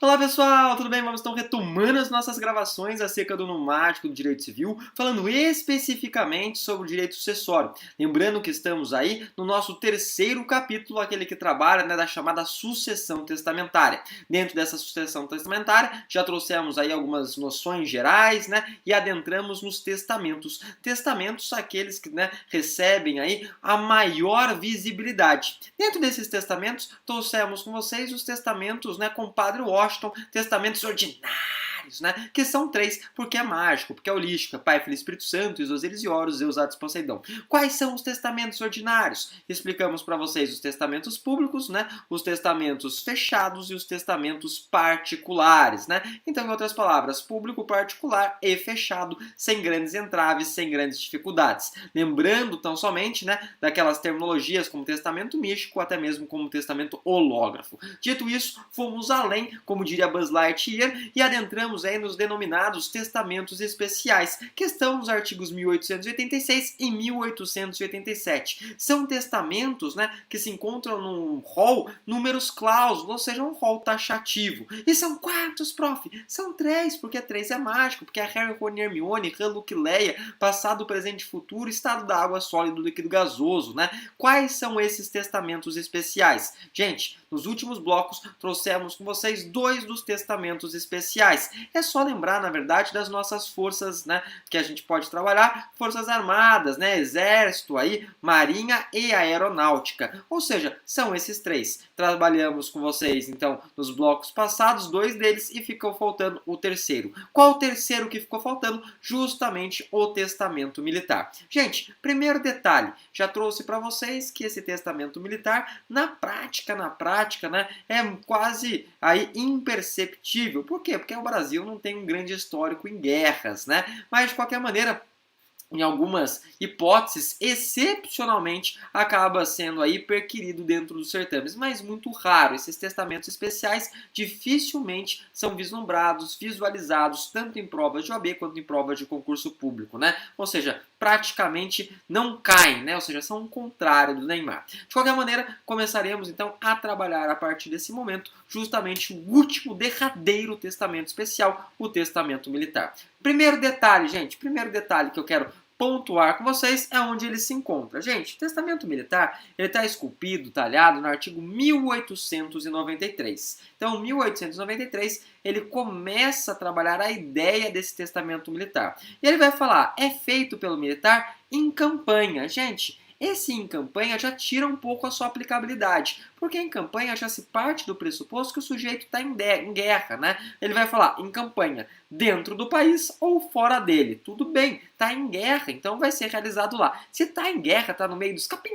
Olá pessoal, tudo bem? Vamos então retomando as nossas gravações acerca do nomático do direito civil, falando especificamente sobre o direito sucessório. Lembrando que estamos aí no nosso terceiro capítulo, aquele que trabalha da chamada sucessão testamentária. Dentro dessa sucessão testamentária, já trouxemos aí algumas noções gerais, e adentramos nos testamentos. Testamentos, aqueles que recebem aí a maior visibilidade. Dentro desses testamentos, trouxemos com vocês os testamentos, com Padre Washington, testamentos ordinários, que são três, porque é mágico, porque é holística, Pai, Filho e Espírito Santo, Isosiris e Horus, Zeus, Atos, Poseidon. Quais são os testamentos ordinários? Explicamos para vocês os testamentos públicos, os testamentos fechados e os testamentos particulares, Então, em outras palavras, público, particular e fechado, sem grandes entraves, sem grandes dificuldades. Lembrando tão somente, daquelas terminologias como testamento místico, até mesmo como testamento hológrafo. Dito isso, fomos além, como diria Buzz Lightyear, e adentramos aí nos denominados testamentos especiais, que estão nos artigos 1886 e 1887. São testamentos, que se encontram num rol números clausos, ou seja, um rol taxativo. E são quantos, prof? São três, porque três é mágico, porque é Harry, Rony, Hermione, Han, Luke, Leia, passado, presente e futuro, estado da água, sólido, líquido, gasoso, Quais são esses testamentos especiais? Gente, nos últimos blocos trouxemos com vocês dois dos testamentos especiais. É só lembrar, na verdade, das nossas forças, que a gente pode trabalhar, forças armadas, exército, aí, marinha e aeronáutica. Ou seja, são esses três. Trabalhamos com vocês, então, nos blocos passados, dois deles, e ficou faltando o terceiro. Qual o terceiro que ficou faltando? Justamente o testamento militar. Gente, primeiro detalhe, já trouxe para vocês que esse testamento militar, na prática, é quase aí imperceptível. Por quê? Porque o Brasil não tem um grande histórico em guerras, Mas, de qualquer maneira, em algumas hipóteses, excepcionalmente, acaba sendo aí perquirido dentro dos certames, mas muito raro. Esses testamentos especiais dificilmente são vislumbrados, visualizados, tanto em provas de OAB quanto em provas de concurso público, Ou seja, praticamente não caem, Ou seja, são o contrário do Neymar. De qualquer maneira, começaremos então a trabalhar a partir desse momento justamente o último, derradeiro testamento especial, o testamento militar. Primeiro detalhe, gente, que eu quero pontuar com vocês é onde ele se encontra. Gente, o testamento militar, ele está esculpido, talhado no artigo 1893. Então, 1893, ele começa a trabalhar a ideia desse testamento militar. E ele vai falar, é feito pelo militar em campanha. Gente, esse em campanha já tira um pouco a sua aplicabilidade, porque em campanha já se parte do pressuposto que o sujeito está em guerra, Ele vai falar em campanha dentro do país ou fora dele. Tudo bem, está em guerra, então vai ser realizado lá. Se está em guerra, está no meio dos capim,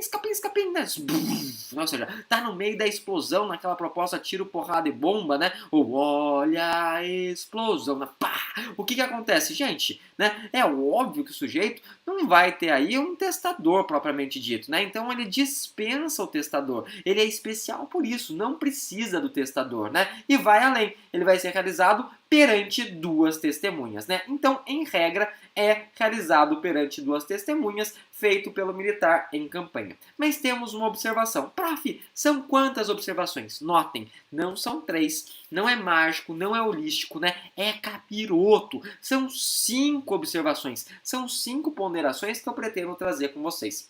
ou seja, está no meio da explosão, naquela proposta tiro, porrada e bomba, Ou olha a explosão, pá! O que acontece, gente? É óbvio que o sujeito não vai ter aí um testador propriamente dito, Então ele dispensa o testador. Ele é especial por isso, não precisa do testador, E vai além. Ele vai ser realizado perante duas testemunhas, Então, em regra, é realizado perante duas testemunhas, feito pelo militar em campanha. Mas temos uma observação. Prof, são quantas observações? Notem, não são três, não é mágico, não é holístico, É capiroto. São 5 observações, são 5 ponderações que eu pretendo trazer com vocês.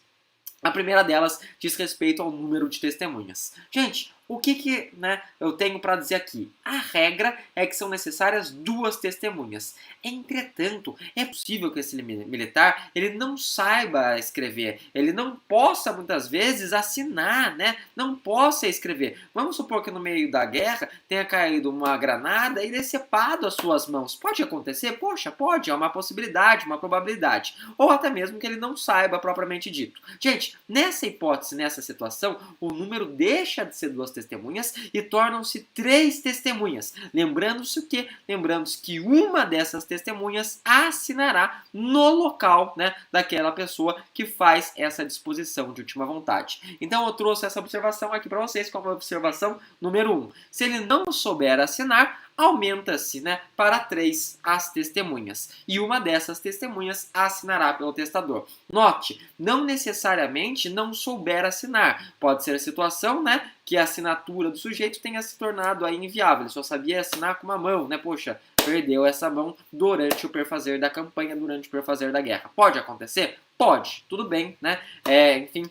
A primeira delas diz respeito ao número de testemunhas. Gente, o que eu tenho para dizer aqui? A regra é que são necessárias 2 testemunhas. Entretanto, é possível que esse militar ele não saiba escrever, ele não possa muitas vezes assinar, Não possa escrever. Vamos supor que no meio da guerra tenha caído uma granada e decepado as suas mãos. Pode acontecer? Poxa, pode, é uma possibilidade, uma probabilidade. Ou até mesmo que ele não saiba propriamente dito. Gente, nessa hipótese, nessa situação, o número deixa de ser 2 testemunhas e tornam-se 3 testemunhas. Lembrando-se o quê? Lembrando-se que uma dessas testemunhas assinará no local, daquela pessoa que faz essa disposição de última vontade. Então eu trouxe essa observação aqui para vocês como observação número 1. Se ele não souber assinar, aumenta-se, né, para 3 as testemunhas, e uma dessas testemunhas assinará pelo testador. Note, não necessariamente não souber assinar. Pode ser a situação, né, que a assinatura do sujeito tenha se tornado aí inviável. Ele só sabia assinar com uma mão, né? Poxa, perdeu essa mão durante o perfazer da campanha, durante o perfazer da guerra. Pode acontecer? Pode. Tudo bem, né? Enfim,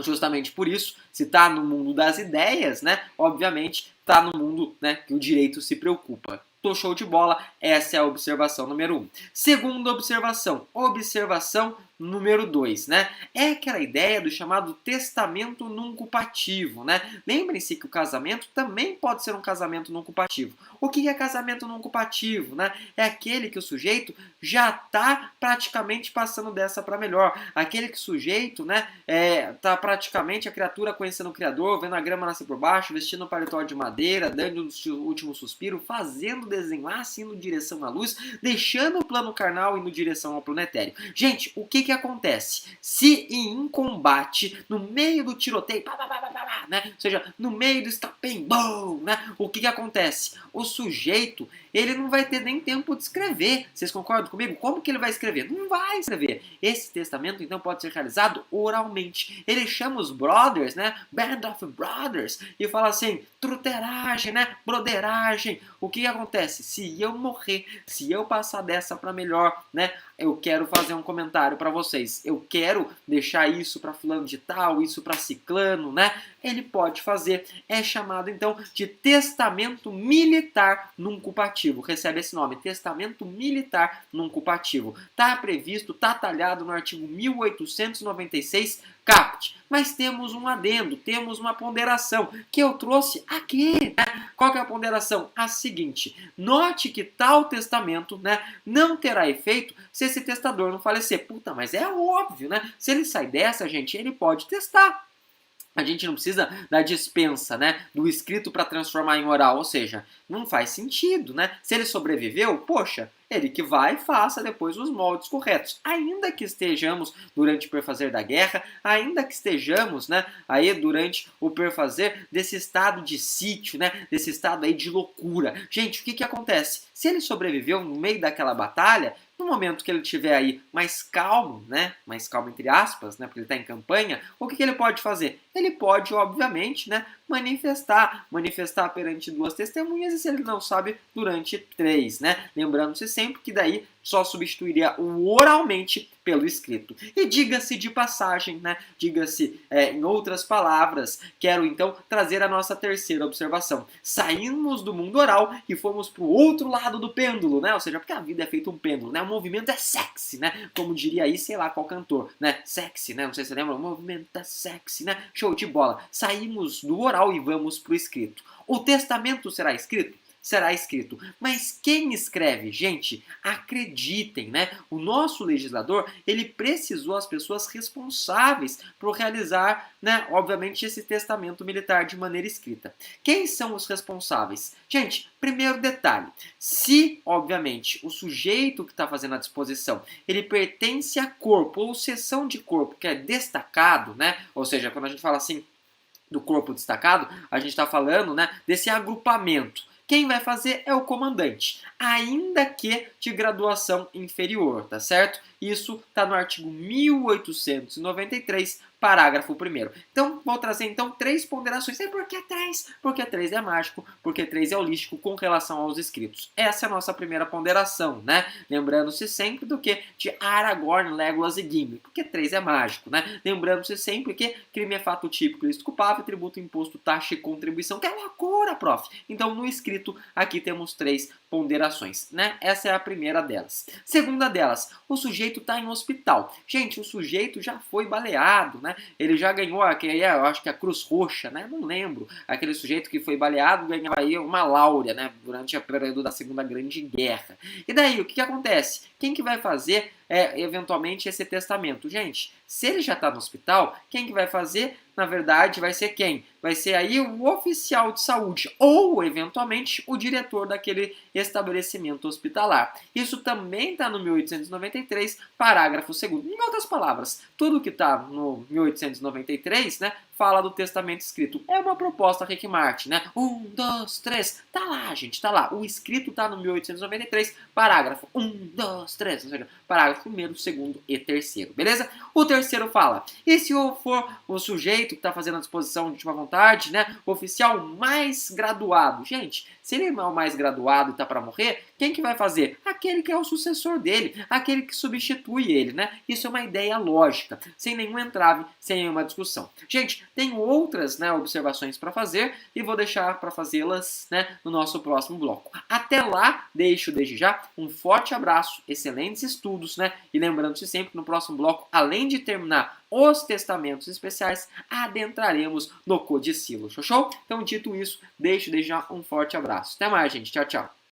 justamente por isso, se está no mundo das ideias, né? Obviamente, está no mundo, né, que o direito se preocupa. Tô show de bola, essa é a observação número 1. Segunda observação número 2, né? É aquela ideia do chamado testamento nuncupativo, né? Lembrem-se que o casamento também pode ser um casamento nuncupativo. O que é casamento nuncupativo, né? É aquele que o sujeito já está praticamente passando dessa para melhor. Aquele que o sujeito, né, tá praticamente a criatura conhecendo o Criador, vendo a grama nascer por baixo, vestindo um paletó de madeira, dando o último suspiro, fazendo desenlace, indo em direção à luz, deixando o plano carnal indo em direção ao planetário. Gente, o que acontece? Se em combate, no meio do tiroteio, né? Ou seja, no meio do estapem-bom, né? O que acontece? O sujeito, ele não vai ter nem tempo de escrever. Vocês concordam comigo? Como que ele vai escrever? Não vai escrever. Esse testamento, então, pode ser realizado oralmente. Ele chama os brothers, né? Band of Brothers, e fala assim, truteragem, né? Broderagem. O que acontece? Se eu morrer, se eu passar dessa para melhor, né? Eu quero fazer um comentário para vocês. Eu quero deixar isso para fulano de tal, isso para ciclano, né? Ele pode fazer. É chamado, então, de testamento militar nuncupativo. Recebe esse nome, testamento militar nuncupativo. Está previsto, está talhado no artigo 1896, caput. Mas temos um adendo, temos uma ponderação que eu trouxe aqui. Né? Qual que é a ponderação? A seguinte, note que tal testamento, né, não terá efeito se esse testador não falecer. Puta, mas é óbvio, né? Se ele sai dessa, gente, ele pode testar. A gente não precisa da dispensa, né, do escrito para transformar em oral, ou seja, não faz sentido, né? Se ele sobreviveu, poxa, ele que vai e faça depois os moldes corretos. Ainda que estejamos durante o perfazer da guerra, ainda que estejamos, né, aí durante o perfazer desse estado de sítio, né, desse estado aí de loucura. Gente, o que acontece? Se ele sobreviveu no meio daquela batalha, no momento que ele estiver aí mais calmo, né, mais calmo entre aspas, né, porque ele está em campanha, o que ele pode fazer? Ele pode, obviamente, né, manifestar perante 2 testemunhas e se ele não sabe, durante 3, né? Lembrando-se sempre que daí só substituiria o oralmente pelo escrito. E diga-se de passagem, né? Diga-se em outras palavras, quero então trazer a nossa terceira observação. Saímos do mundo oral e fomos para o outro lado do pêndulo, né? Ou seja, porque a vida é feita um pêndulo, né? O movimento é sexy, né? Como diria aí, sei lá, qual cantor, né? Sexy, né? Não sei se você lembra, o movimento é sexy, né? Show de bola. Saímos do oral e vamos para o escrito. O testamento será escrito? Será escrito. Mas quem escreve? Gente, acreditem, né? O nosso legislador, ele precisou as pessoas responsáveis por realizar, né, obviamente, esse testamento militar de maneira escrita. Quem são os responsáveis? Gente, primeiro detalhe, se, obviamente, o sujeito que está fazendo a disposição, ele pertence a corpo ou seção de corpo que é destacado, né? Ou seja, quando a gente fala assim, do corpo destacado, a gente está falando, né, desse agrupamento. Quem vai fazer é o comandante, ainda que de graduação inferior, tá certo? Isso está no artigo 1893, parágrafo 1º. Então, vou trazer então 3 ponderações. E por que 3? Porque 3 é mágico, porque 3 é holístico com relação aos escritos. Essa é a nossa primeira ponderação, né? Lembrando-se sempre do que? De Aragorn, Legolas e Gimli, porque 3 é mágico, né? Lembrando-se sempre que crime é fato típico, ilícito culpável, tributo, imposto, taxa e contribuição, que é loucura, prof. Então, no escrito, aqui temos 3 ponderações, né? Essa é a primeira delas. Segunda delas, o sujeito está em hospital. Gente, o sujeito já foi baleado, né? Ele já ganhou, eu acho que a Cruz Roxa, né? Não lembro. Aquele sujeito que foi baleado ganhava aí uma láurea, né? Durante o período da Segunda Grande Guerra. E daí, o que acontece? Quem que vai fazer, eventualmente, esse testamento? Gente, se ele já está no hospital, quem que vai fazer? Na verdade, vai ser quem? Vai ser aí o oficial de saúde ou, eventualmente, o diretor daquele estabelecimento hospitalar. Isso também está no 1893, parágrafo 2º. Em outras palavras, tudo que está no 1893, né, fala do testamento escrito. É uma proposta Rick Martin, né? 1, 2, 3, tá lá, gente, tá lá. O escrito tá no 1893, parágrafo 1, 2, 3, ou seja, parágrafo 1º, 2º e 3º, beleza? O terceiro fala, e se for o sujeito que está fazendo a disposição de última vontade, né, o oficial mais graduado? Gente, se ele é o mais graduado e está para morrer, quem que vai fazer? Aquele que é o sucessor dele, aquele que substitui ele, né? Isso é uma ideia lógica, sem nenhum entrave, sem nenhuma discussão. Gente, tenho outras, né, observações para fazer e vou deixar para fazê-las, né, no nosso próximo bloco. Até lá, deixo desde já um forte abraço, excelentes estudos, né? E lembrando-se sempre que no próximo bloco, além de terminar os testamentos especiais, adentraremos no codicilo. Show? Então, dito isso, deixo desde já um forte abraço. Até mais, gente. Tchau, tchau.